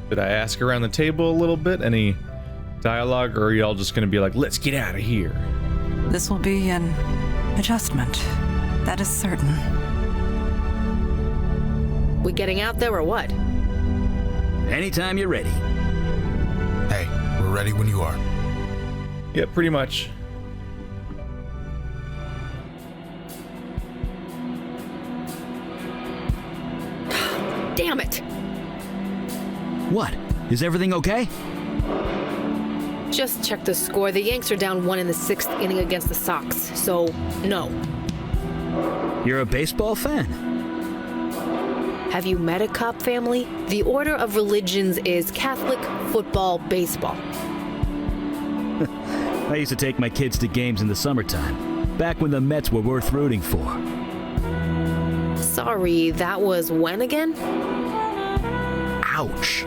Did I ask around the table a little bit? Any dialogue, or are y'all just gonna be like, let's get out of here? This will be an adjustment. That is certain. We getting out there or what? Anytime you're ready. Hey, we're ready when you are. Yeah, pretty much. Damn it! What? Is everything okay? Just check the score. The Yanks are down 1 in the 6th inning against the Sox, so no. You're a baseball fan? Have you met a cop family? The order of religions is Catholic, football, baseball. I used to take my kids to games in the summertime, back when the Mets were worth rooting for. Sorry, that was when again? Ouch.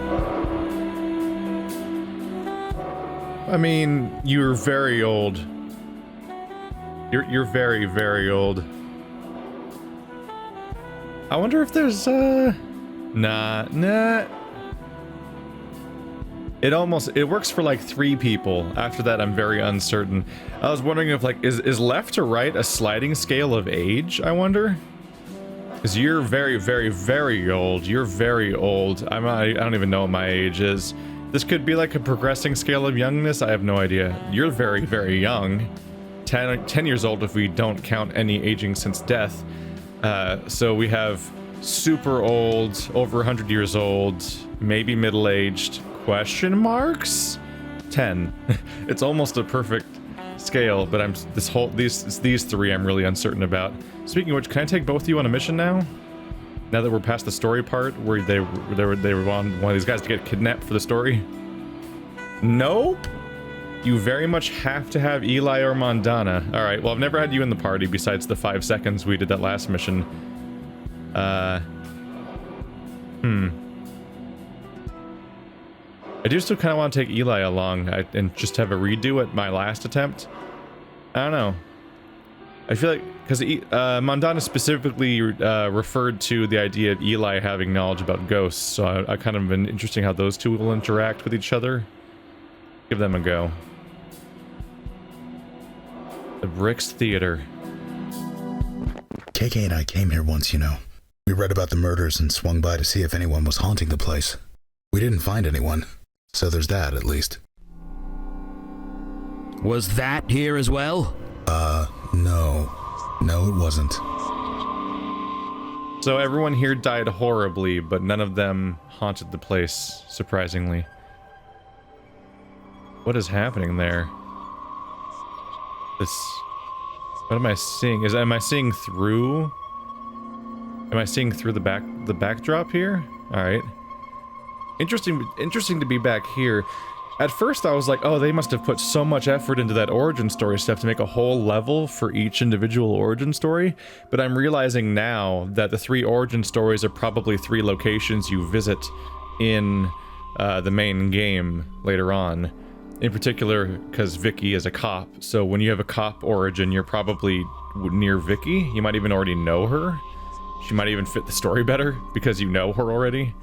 I mean, you're very old. You're very, very old. I wonder if there's, Nah. It works for like 3 people. After that, I'm very uncertain. I was wondering if, like, is left to right a sliding scale of age, I wonder? Because you're very, very, very old. You're very old. I don't even know what my age is. This could be like a progressing scale of youngness. I have no idea. You're very, very young. 10 years old if we don't count any aging since death. So we have super old, over 100 years old, maybe middle-aged, question marks? 10. It's almost a perfect scale, but these 3 I'm really uncertain about. Speaking of which, can I take both of you on a mission now? Now that we're past the story part, where they were on one of these guys to get kidnapped for the story? Nope. You very much have to have Eli or Mondana. Alright, well, I've never had you in the party besides the 5 seconds we did that last mission. I do still kind of want to take Eli along and just have a redo at my last attempt. I don't know. I feel like, because Mondana specifically referred to the idea of Eli having knowledge about ghosts, so I kind of been interesting how those 2 will interact with each other. Give them a go. The Bricks Theater. KK and I came here once, you know. We read about the murders and swung by to see if anyone was haunting the place. We didn't find anyone, so there's that at least. Was that here as well? No. No, it wasn't. So everyone here died horribly, but none of them haunted the place, surprisingly. What is happening there? What am I seeing? Am I seeing through? Am I seeing through the backdrop here? Alright. Interesting to be back here. At first I was like, oh, they must have put so much effort into that origin story stuff to make a whole level for each individual origin story, but I'm realizing now that the 3 origin stories are probably 3 locations you visit in the main game later on. In particular, because Vicky is a cop, so when you have a cop origin, you're probably near Vicky. You might even already know her. She might even fit the story better, because you know her already.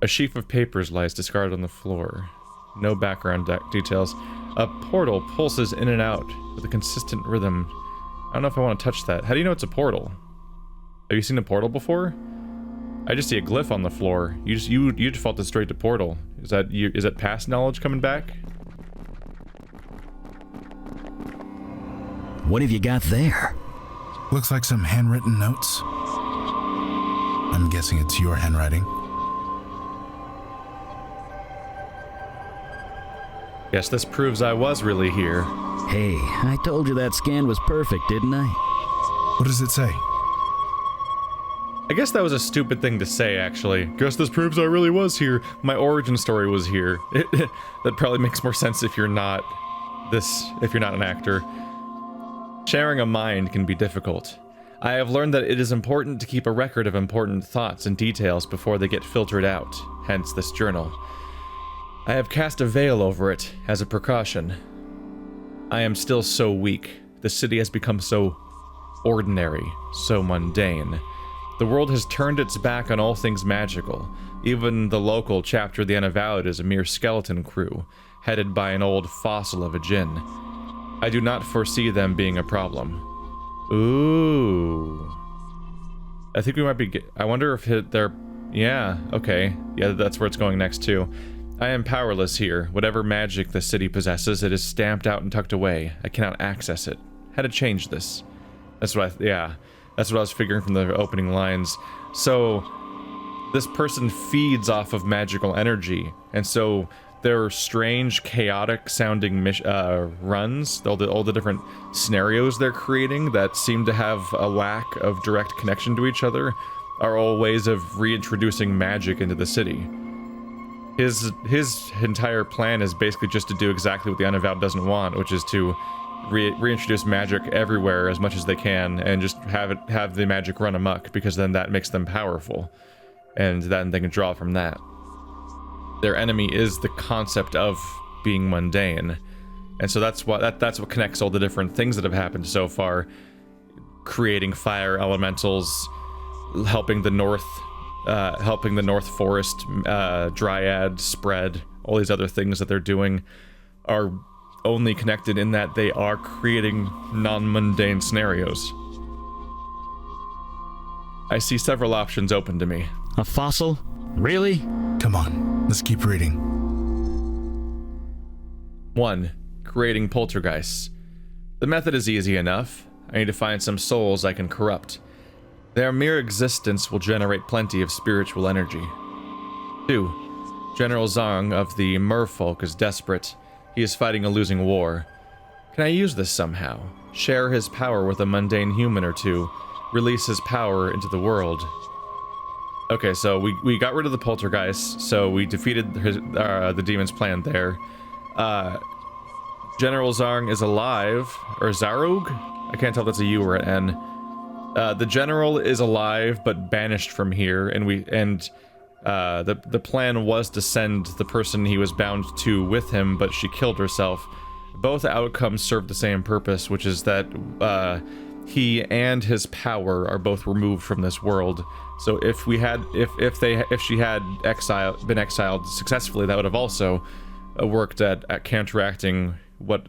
A sheaf of papers lies discarded on the floor. No background details. A portal pulses in and out with a consistent rhythm. I don't know if I want to touch that. How do you know it's a portal? Have you seen a portal before? I just see a glyph on the floor. You defaulted straight to portal. Is that past knowledge coming back? What have you got there? Looks like some handwritten notes. I'm guessing it's your handwriting. Yes, this proves I was really here. Hey, I told you that scan was perfect, didn't I? What does it say? I guess that was a stupid thing to say, actually. Guess this proves I really was here. My origin story was here. That probably makes more sense if you're not an actor. Sharing a mind can be difficult. I have learned that it is important to keep a record of important thoughts and details before they get filtered out, hence this journal. I have cast a veil over it as a precaution. I am still so weak. The city has become so ordinary, so mundane. The world has turned its back on all things magical. Even the local chapter of the Unavowed is a mere skeleton crew, headed by an old fossil of a djinn. I do not foresee them being a problem. Ooh. I think we might be... I wonder if they're... Yeah, okay. Yeah, that's where it's going next, too. I am powerless here. Whatever magic the city possesses, it is stamped out and tucked away. I cannot access it. How to change this? That's what that's what I was figuring from the opening lines. So, this person feeds off of magical energy, and so their strange, chaotic-sounding runs, all the different scenarios they're creating that seem to have a lack of direct connection to each other, are all ways of reintroducing magic into the city. His entire plan is basically just to do exactly what the Unavowed doesn't want, which is to reintroduce magic everywhere as much as they can, and just have the magic run amok, because then that makes them powerful, and then they can draw from that. Their enemy is the concept of being mundane, and so that's what connects all the different things that have happened so far, creating fire elementals, helping the North Forest Dryad spread. All these other things that they're doing are only connected in that they are creating non-mundane scenarios. I see several options open to me. A fossil? Really? Come on, let's keep reading. 1. Creating poltergeists. The method is easy enough. I need to find some souls I can corrupt. Their mere existence will generate plenty of spiritual energy. 2. General Zhang of the Merfolk is desperate. He is fighting a losing war. Can I use this somehow? Share his power with a mundane human or two. Release his power into the world. Okay, so we got rid of the poltergeist, so we defeated the demon's plan there. General Zhang is alive, or Zarug? I can't tell if that's a U or an N. The general is alive, but banished from here, and the plan was to send the person he was bound to with him, but she killed herself. Both outcomes serve the same purpose, which is that he and his power are both removed from this world. So if she had been exiled successfully, that would have also worked at counteracting what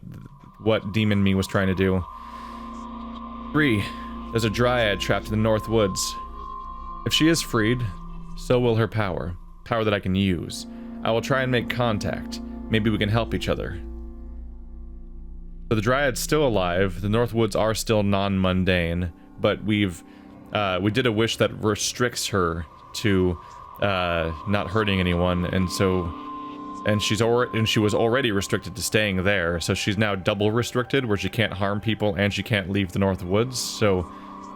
Demon Me was trying to do. 3. There's a dryad trapped in the North Woods. If she is freed, so will her power that I can use. I will try and make contact. Maybe we can help each other. So the dryad's still alive. The North Woods are still non-mundane, but we did a wish that restricts her to not hurting anyone, and she was already restricted to staying there, so she's now double restricted, where she can't harm people and she can't leave the North Woods, so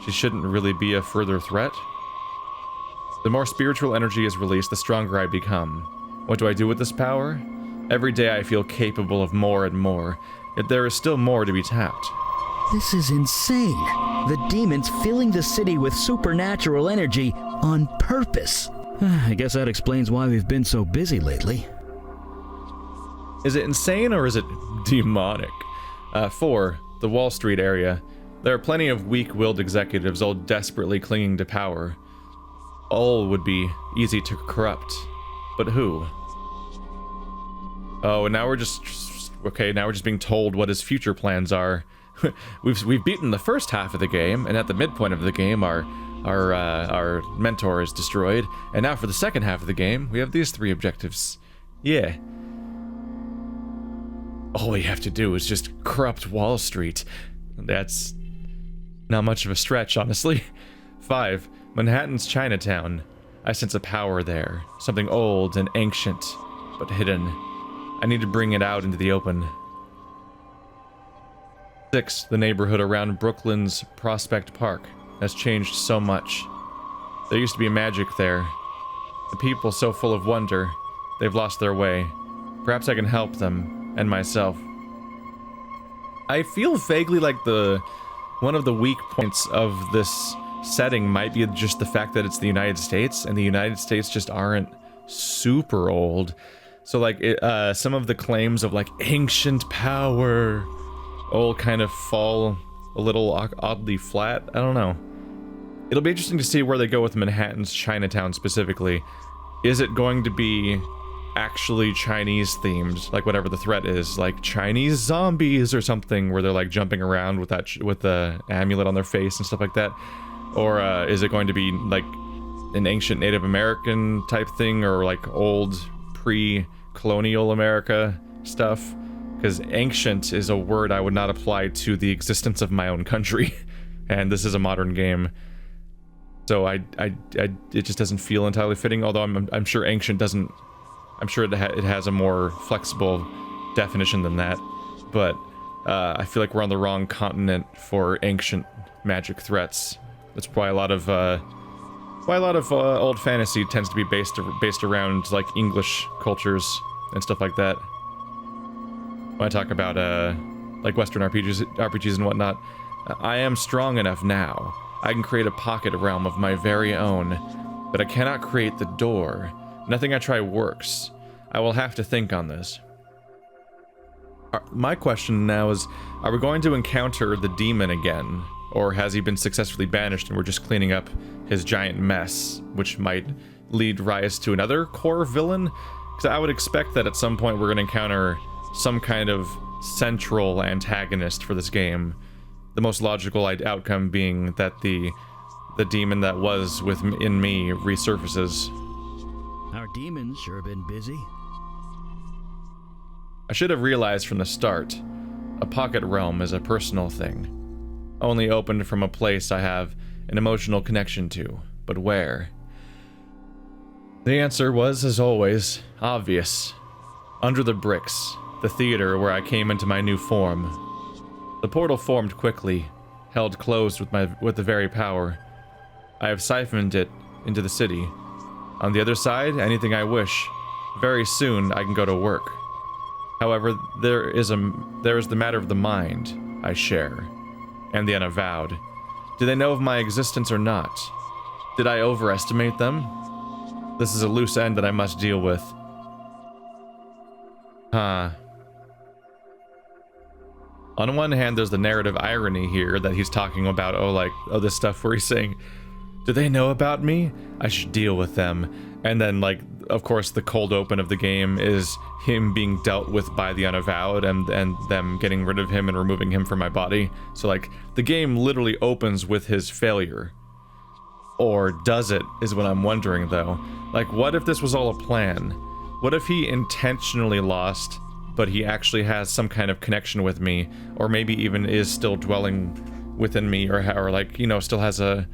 she shouldn't really be a further threat. The more spiritual energy is released, the stronger I become. What do I do with this power? Every day I feel capable of more and more, yet there is still more to be tapped. This is insane. The demon's filling the city with supernatural energy on purpose. I guess that explains why we've been so busy lately. Is it insane or is it demonic? 4. The Wall Street area. There are plenty of weak-willed executives all desperately clinging to power. All would be easy to corrupt. But who? Oh, and now we're just being told what his future plans are. We've beaten the first half of the game, and at the midpoint of the game, our mentor is destroyed. And now for the second half of the game, we have these 3 objectives. Yeah. All we have to do is just corrupt Wall Street. That's not much of a stretch, honestly. 5. Manhattan's Chinatown. I sense a power there. Something old and ancient, but hidden. I need to bring it out into the open. 6. The neighborhood around Brooklyn's Prospect Park has changed so much. There used to be magic there. The people so full of wonder, they've lost their way. Perhaps I can help them, and myself. I feel vaguely like one of the weak points of this setting might be just the fact that it's the United States, and the United States just aren't super old. So like some of the claims of like ancient power all kind of fall a little oddly flat. I don't know. It'll be interesting to see where they go with Manhattan's Chinatown specifically. is it going to be actually Chinese themed, like whatever the threat is, like Chinese zombies or something, where they're like jumping around with that with the amulet on their face and stuff like that, or is it going to be like an ancient Native American type thing, or like old pre-colonial America stuff? Because ancient is a word I would not apply to the existence of my own country, and this is a modern game, so it just doesn't feel entirely fitting. Although I'm sure ancient doesn't. I'm sure it has a more flexible definition than that, but I feel like we're on the wrong continent for ancient magic threats. That's why a lot of old fantasy tends to be based around like English cultures and stuff like that. When I talk about like Western RPGs and whatnot, I am strong enough now. I can create a pocket realm of my very own, but I cannot create the door. Nothing I try works. I will have to think on this. My question now is, are we going to encounter the demon again? Or has he been successfully banished and we're just cleaning up his giant mess, which might lead Rise to another core villain? Because I would expect that at some point we're going to encounter some kind of central antagonist for this game. The most logical outcome being that the demon that was within me resurfaces. Our demons sure been busy. I should have realized from the start, a pocket realm is a personal thing, only opened from a place I have an emotional connection to, but where? The answer was, as always, obvious. Under the bricks, the theater where I came into my new form. The portal formed quickly, held closed with the very power. I have siphoned it into the city. On the other side, anything I wish. Very soon, I can go to work. However, there is the matter of the mind I share, and the Unavowed. Do they know of my existence or not? Did I overestimate them? This is a loose end that I must deal with. On one hand, there's the narrative irony here that he's talking about, this stuff where he's saying, do they know about me? I should deal with them. And then, like, of course, the cold open of the game is him being dealt with by the Unavowed and them getting rid of him and removing him from my body. So, like, the game literally opens with his failure. Or does it, is what I'm wondering, though. Like, what if this was all a plan? What if he intentionally lost, but he actually has some kind of connection with me, or maybe even is still dwelling within me, or like, you know, still has one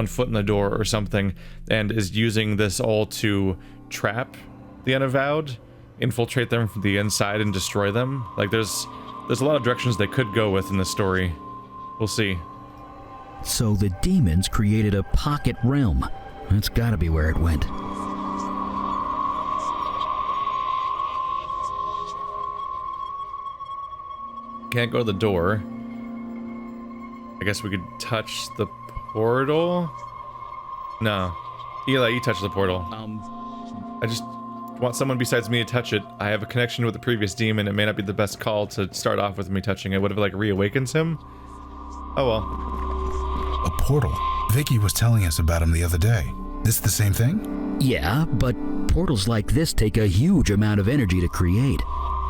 foot in the door or something, and is using this all to trap the Unavowed, infiltrate them from the inside and destroy them? Like, there's a lot of directions they could go with in the story. We'll see. So the demons created a pocket realm. That's gotta be where it went. Can't go to the door. I guess we could touch the portal? No. Eli, you touch the portal. I just want someone besides me to touch it. I have a connection with the previous demon. It may not be the best call to start off with me touching it. Would have, like, reawakens him? Oh well. A portal? Vicky was telling us about him the other day. This the same thing? Yeah, but portals like this take a huge amount of energy to create.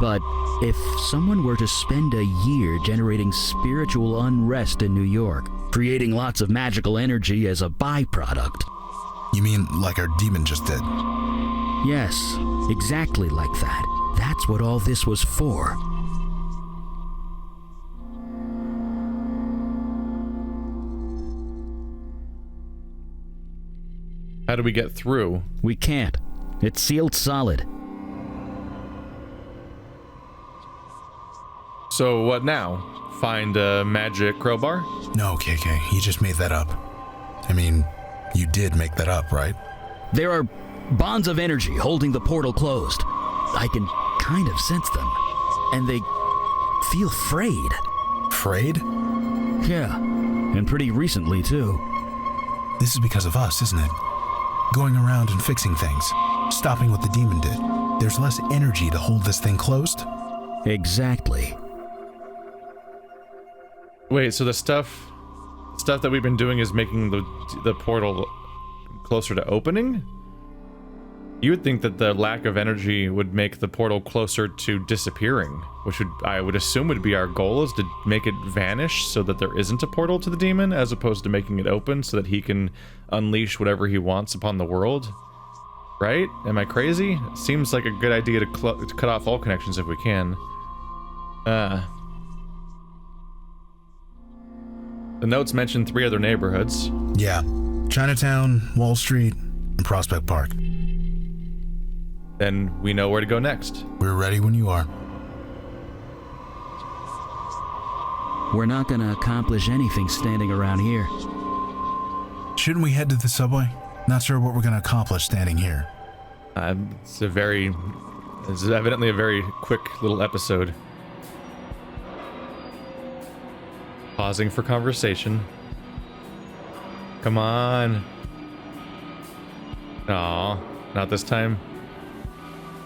But if someone were to spend a year generating spiritual unrest in New York, creating lots of magical energy as a byproduct... You mean like our demon just did? Yes, exactly like that. That's what all this was for. How do we get through? We can't. It's sealed solid. So what now? Find a magic crowbar? No, KK, you just made that up. I mean, you did make that up, right? There are bonds of energy holding the portal closed. I can kind of sense them. And they feel frayed. Frayed? Yeah, and pretty recently, too. This is because of us, isn't it? Going around and fixing things. Stopping what the demon did. There's less energy to hold this thing closed? Exactly. Wait, so the stuff that we've been doing is making the portal closer to opening? You would think that the lack of energy would make the portal closer to disappearing, which I would assume would be our goal, is to make it vanish so that there isn't a portal to the demon, as opposed to making it open so that he can unleash whatever he wants upon the world. Right? Am I crazy? Seems like a good idea to cut off all connections if we can. The notes mention 3 other neighborhoods. Yeah. Chinatown, Wall Street, and Prospect Park. Then we know where to go next. We're ready when you are. We're not gonna accomplish anything standing around here. Shouldn't we head to the subway? Not sure what we're gonna accomplish standing here. It's evidently a very quick little episode. Pausing for conversation. Come on. Aw, not this time.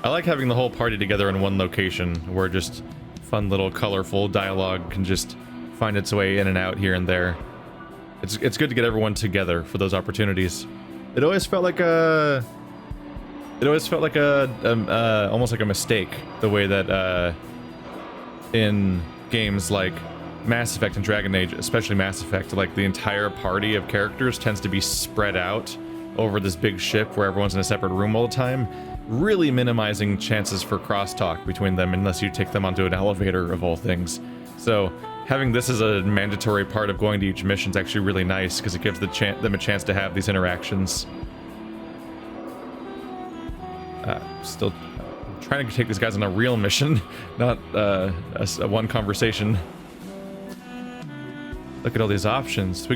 I like having the whole party together in one location, where just fun little colorful dialogue can just find its way in and out here and there. It's good to get everyone together for those opportunities. It always felt like almost like a mistake, the way that in games like Mass Effect and Dragon Age, especially Mass Effect, like the entire party of characters tends to be spread out over this big ship where everyone's in a separate room all the time, really minimizing chances for crosstalk between them unless you take them onto an elevator of all things. So having this as a mandatory part of going to each mission is actually really nice, because it gives them a chance to have these interactions. Still trying to take these guys on a real mission, not a one conversation. Look at all these options.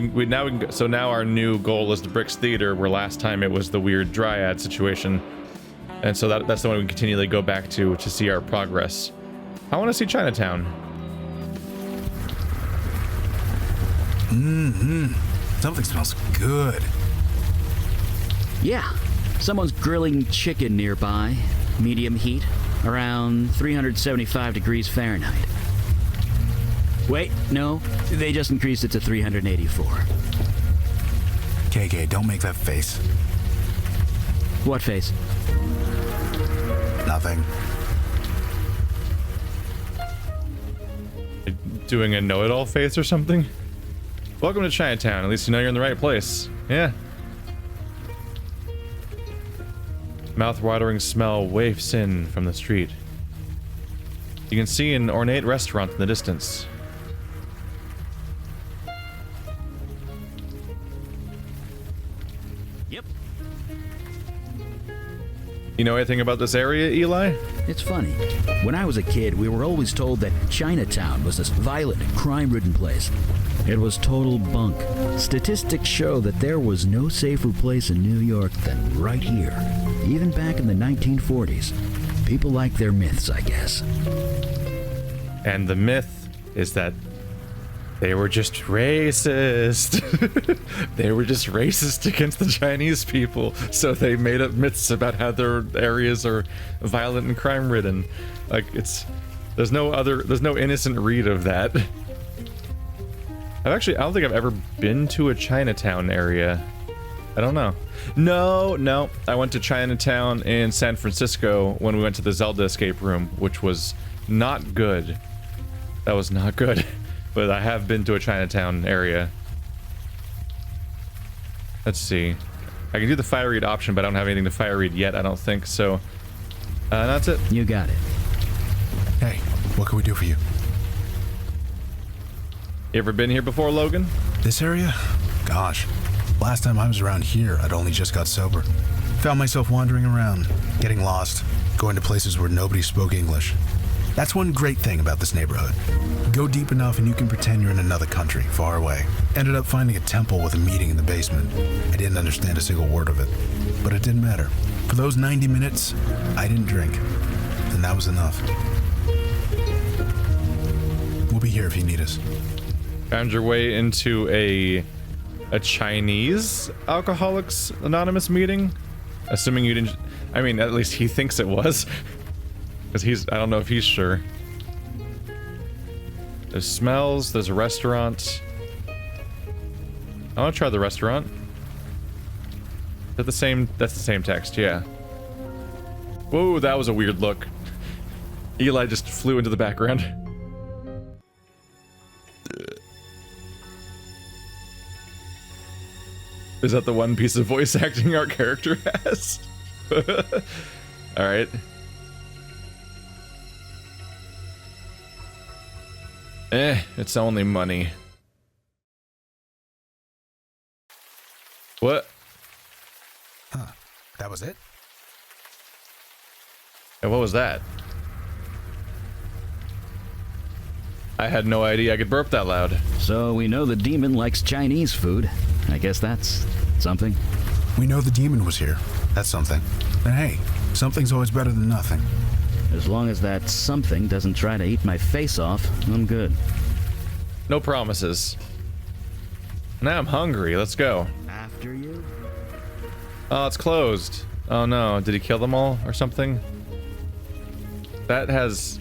So now our new goal is the Bricks Theater, where last time it was the weird Dryad situation. And so that's the one we continually go back to see our progress. I want to see Chinatown. Something smells good. Yeah, someone's grilling chicken nearby. Medium heat, around 375 degrees Fahrenheit. Wait, no, they just increased it to 384. KK, don't make that face. What face? Nothing. Doing a know-it-all face or something? Welcome to Chinatown. At least you know you're in the right place. Yeah. Mouth-watering smell wafts in from the street. You can see an ornate restaurant in the distance. Yep. You know anything about this area, Eli? It's funny. When I was a kid, we were always told that Chinatown was this violent, crime-ridden place. It was total bunk. Statistics show that there was no safer place in New York than right here. Even back in the 1940s. People like their myths, I guess. And the myth is that they were just racist. They were just racist against the Chinese people, so they made up myths about how their areas are violent and crime-ridden. Like, there's no innocent read of that. I don't think I've ever been to a Chinatown area. I don't know. No, I went to Chinatown in San Francisco when we went to the Zelda escape room, which was not good. That was not good. But I have been to a Chinatown area. Let's see. I can do the fire read option, but I don't have anything to fire read yet, I don't think. So, that's it. You got it. Hey, what can we do for you? You ever been here before, Logan? This area? Gosh. Last time I was around here, I'd only just got sober. Found myself wandering around, getting lost, going to places where nobody spoke English. That's one great thing about this neighborhood. Go deep enough and you can pretend you're in another country, far away. Ended up finding a temple with a meeting in the basement. I didn't understand a single word of it, but it didn't matter. For those 90 minutes, I didn't drink, and that was enough. We'll be here if you need us. Found your way into a Chinese Alcoholics Anonymous meeting? Assuming you didn't... I mean, at least he thinks it was. Because I don't know if he's sure. There's smells, there's a restaurant. I want to try the restaurant. That's the same text, yeah. Whoa, that was a weird look. Eli just flew into the background. Is that the one piece of voice acting our character has? Alright. It's only money. What? Huh. That was it? And what was that? I had no idea I could burp that loud. So we know the demon likes Chinese food. I guess that's something. We know the demon was here. That's something. And hey, something's always better than nothing. As long as that something doesn't try to eat my face off, I'm good. No promises. Now I'm hungry. Let's go. After you? Oh, it's closed. Oh no, did he kill them all or something? That has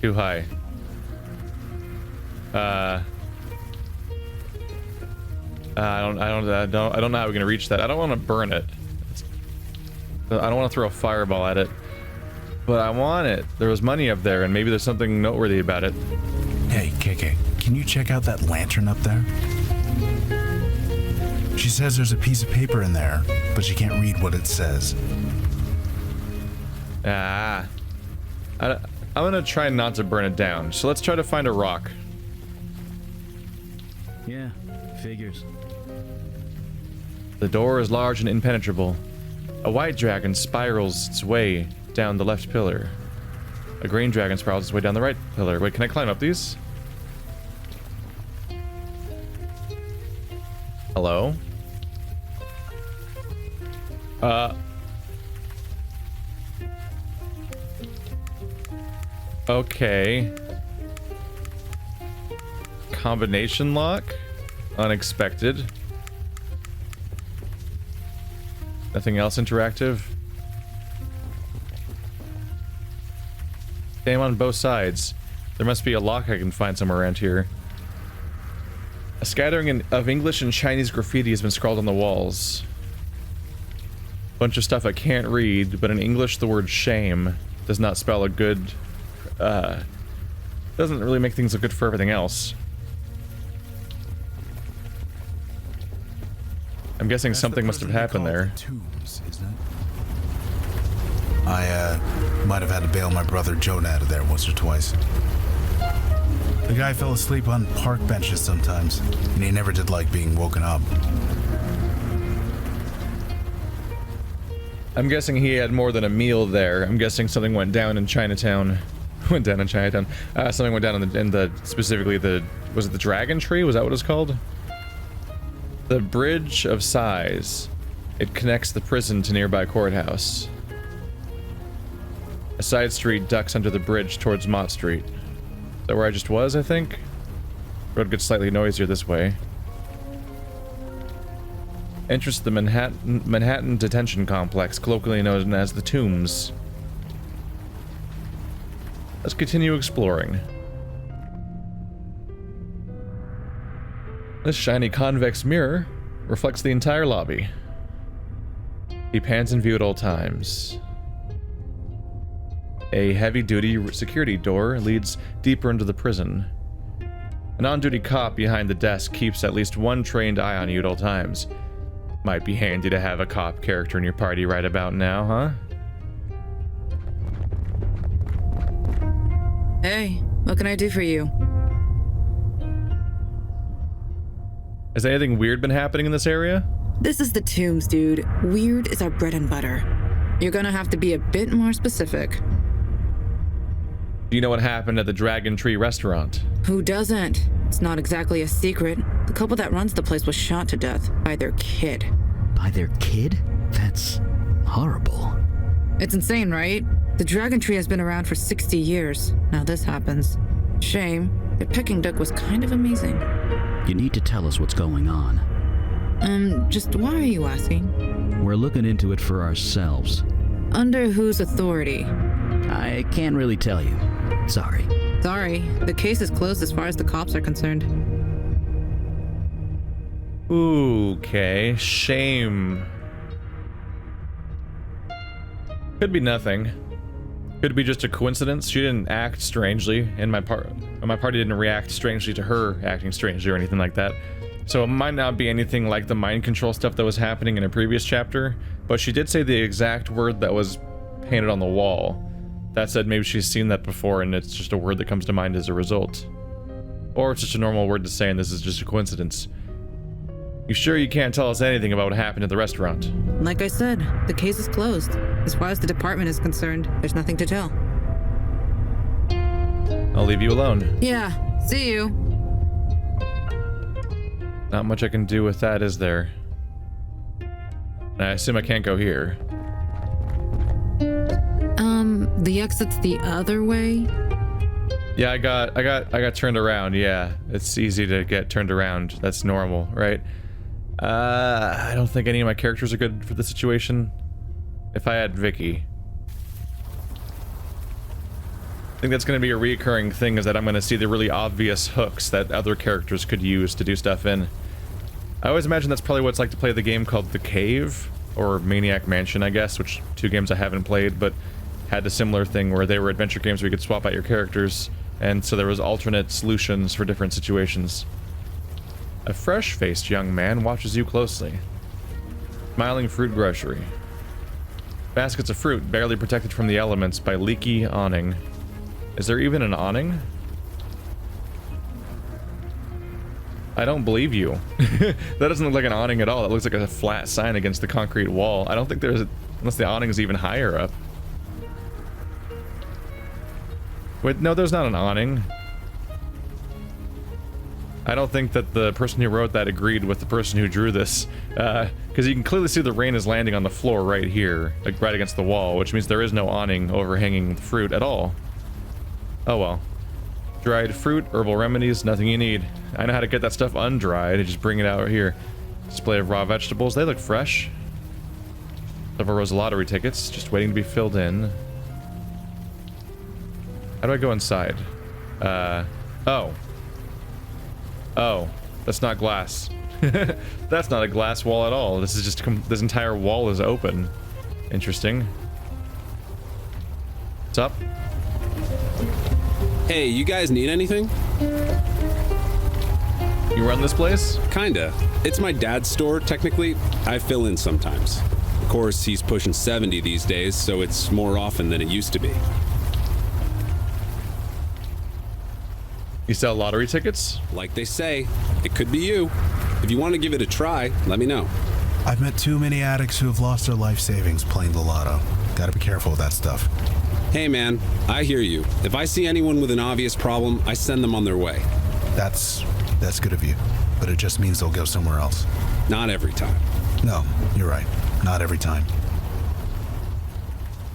too high. I don't know how we're gonna reach that. I don't want to burn it. I don't want to throw a fireball at it, but I want it. There was money up there, and maybe there's something noteworthy about it. Hey, KK, can you check out that lantern up there? She says there's a piece of paper in there, but she can't read what it says. I'm gonna try not to burn it down. So let's try to find a rock. Yeah, figures. The door is large and impenetrable. A white dragon spirals its way down the left pillar. A green dragon spirals its way down the right pillar. Wait, can I climb up these? Hello? Okay. Combination lock? Unexpected. Nothing else interactive? Same on both sides. There must be a lock I can find somewhere around here. A scattering of English and Chinese graffiti has been scrawled on the walls. Bunch of stuff I can't read, but in English the word shame does not spell a good... doesn't really make things look good for everything else. I'm guessing something must have happened there. Tombs, isn't it? I might have had to bail my brother Jonah out of there once or twice. The guy fell asleep on park benches sometimes, and he never did like being woken up. I'm guessing he had more than a meal there. I'm guessing something went down in Chinatown. Something went down in the specifically the, was it the Dragon Tree? Was that what it's called? The Bridge of Sighs. It connects the prison to nearby courthouse. A side street ducks under the bridge towards Mott Street. Is that where I just was, I think? Road gets slightly noisier this way. Entrance to the Manhattan Detention Complex, colloquially known as the Tombs. Let's continue exploring. This shiny convex mirror reflects the entire lobby. Keep hands in view at all times. A heavy-duty security door leads deeper into the prison. An on-duty cop behind the desk keeps at least one trained eye on you at all times. Might be handy to have a cop character in your party right about now, huh? Hey, what can I do for you? Has anything weird been happening in this area? This is the Tombs, dude. Weird is our bread and butter. You're gonna have to be a bit more specific. Do you know what happened at the Dragon Tree restaurant? Who doesn't? It's not exactly a secret. The couple that runs the place was shot to death by their kid. By their kid? That's horrible. It's insane, right? The Dragon Tree has been around for 60 years. Now this happens. Shame. Their pecking duck was kind of amazing. You need to tell us what's going on. Just why are you asking? We're looking into it for ourselves. Under whose authority? I can't really tell you. Sorry. Sorry, the case is closed as far as the cops are concerned. Okay, shame. Could be nothing. Could be just a coincidence. She didn't act strangely, and my party didn't react strangely to her acting strangely or anything like that. So it might not be anything like the mind control stuff that was happening in a previous chapter, but she did say the exact word that was painted on the wall. That said, maybe she's seen that before and it's just a word that comes to mind as a result. Or it's just a normal word to say and this is just a coincidence. You sure you can't tell us anything about what happened at the restaurant? Like I said, the case is closed. As far as the department is concerned, there's nothing to tell. I'll leave you alone. Yeah, see you. Not much I can do with that, is there? And I assume I can't go here. The exit's the other way? Yeah, I got turned around, yeah. It's easy to get turned around. That's normal, right? I don't think any of my characters are good for the situation. If I had Vicky. I think that's going to be a reoccurring thing, is that I'm going to see the really obvious hooks that other characters could use to do stuff in. I always imagine that's probably what it's like to play the game called The Cave, or Maniac Mansion, I guess, which 2 games I haven't played, but had a similar thing where they were adventure games where you could swap out your characters, and so there was alternate solutions for different situations. A fresh-faced young man watches you closely. Smiling fruit grocery. Baskets of fruit barely protected from the elements by leaky awning. Is there even an awning? I don't believe you. That doesn't look like an awning at all. That looks like a flat sign against the concrete wall. I don't think there's unless the awning is even higher up. Wait, no, there's not an awning. I don't think that the person who wrote that agreed with the person who drew this, because you can clearly see the rain is landing on the floor right here, like right against the wall, which means there is no awning overhanging the fruit at all. Oh well. Dried fruit, herbal remedies, nothing you need. I know how to get that stuff undried. I just bring it out here. Display of raw vegetables. They look fresh. Several rows of lottery tickets, just waiting to be filled in. How do I go inside? Oh. Oh, that's not glass. That's not a glass wall at all. This is just, this entire wall is open. Interesting. What's up? Hey, you guys need anything? You run this place? Kinda. It's my dad's store, technically. I fill in sometimes. Of course, he's pushing 70 these days, so it's more often than it used to be. You sell lottery tickets? Like they say, it could be you. If you want to give it a try, let me know. I've met too many addicts who have lost their life savings playing the lotto. Gotta be careful with that stuff. Hey man, I hear you. If I see anyone with an obvious problem, I send them on their way. That's good of you, but it just means they'll go somewhere else. Not every time. No, you're right. Not every time.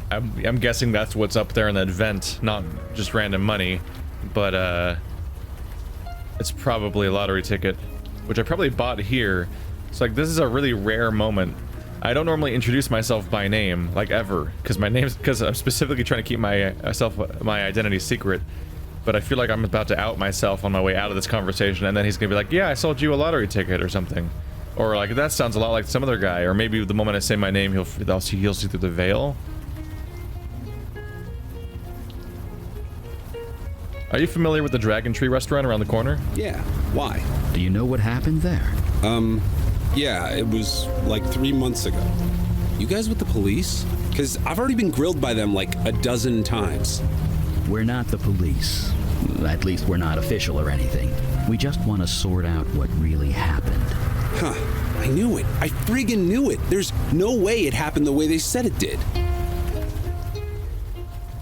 I'm guessing that's what's up there in that vent, not just random money, but it's probably a lottery ticket, which I probably bought here. So like, this is a really rare moment. I don't normally introduce myself by name, like ever, because I'm specifically trying to keep my identity secret. But I feel like I'm about to out myself on my way out of this conversation, and then he's gonna be like, "Yeah, I sold you a lottery ticket" or something, or like, "That sounds a lot like some other guy," or maybe the moment I say my name, he'll see through the veil. Are you familiar with the Dragon Tree restaurant around the corner? Yeah, why? Do you know what happened there? Yeah, it was like 3 months ago. You guys with the police? Because I've already been grilled by them like a dozen times. We're not the police. At least we're not official or anything. We just want to sort out what really happened. Huh, I knew it. I friggin' knew it. There's no way it happened the way they said it did.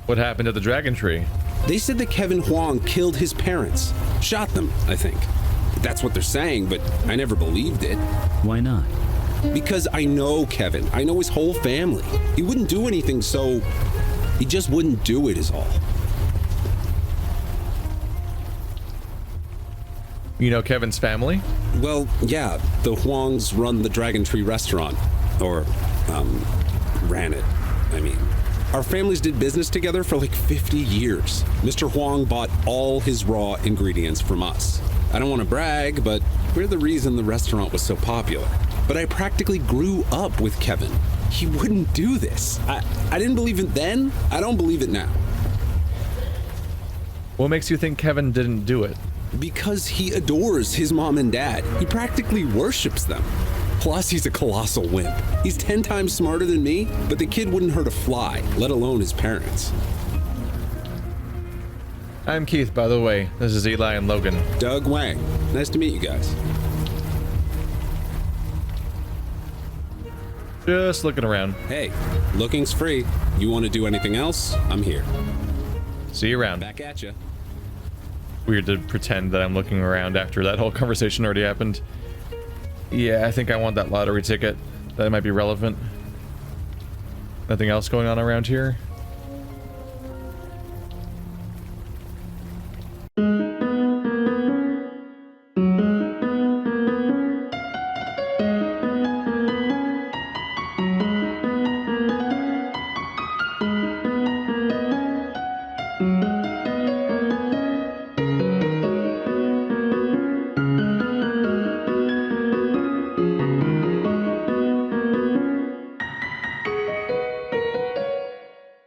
What happened at the Dragon Tree? They said that Kevin Huang killed his parents. Shot them, I think. That's what they're saying, but I never believed it. Why not? Because I know Kevin. I know his whole family. He wouldn't do anything, so he just wouldn't do it is all. You know Kevin's family? Well, yeah, the Huangs run the Dragon Tree restaurant. Or, ran it, I mean. Our families did business together for like 50 years. Mr. Huang bought all his raw ingredients from us. I don't want to brag, but we're the reason the restaurant was so popular. But I practically grew up with Kevin. He wouldn't do this. I didn't believe it then. I don't believe it now. What makes you think Kevin didn't do it? Because he adores his mom and dad. He practically worships them. Plus, he's a colossal wimp. He's 10 times smarter than me, but the kid wouldn't hurt a fly, let alone his parents. I'm Keith, by the way. This is Eli and Logan. Doug Wang. Nice to meet you guys. Just looking around. Hey, looking's free. You want to do anything else? I'm here. See you around. Back at ya. Weird to pretend that I'm looking around after that whole conversation already happened. Yeah, I think I want that lottery ticket. That might be relevant. Nothing else going on around here?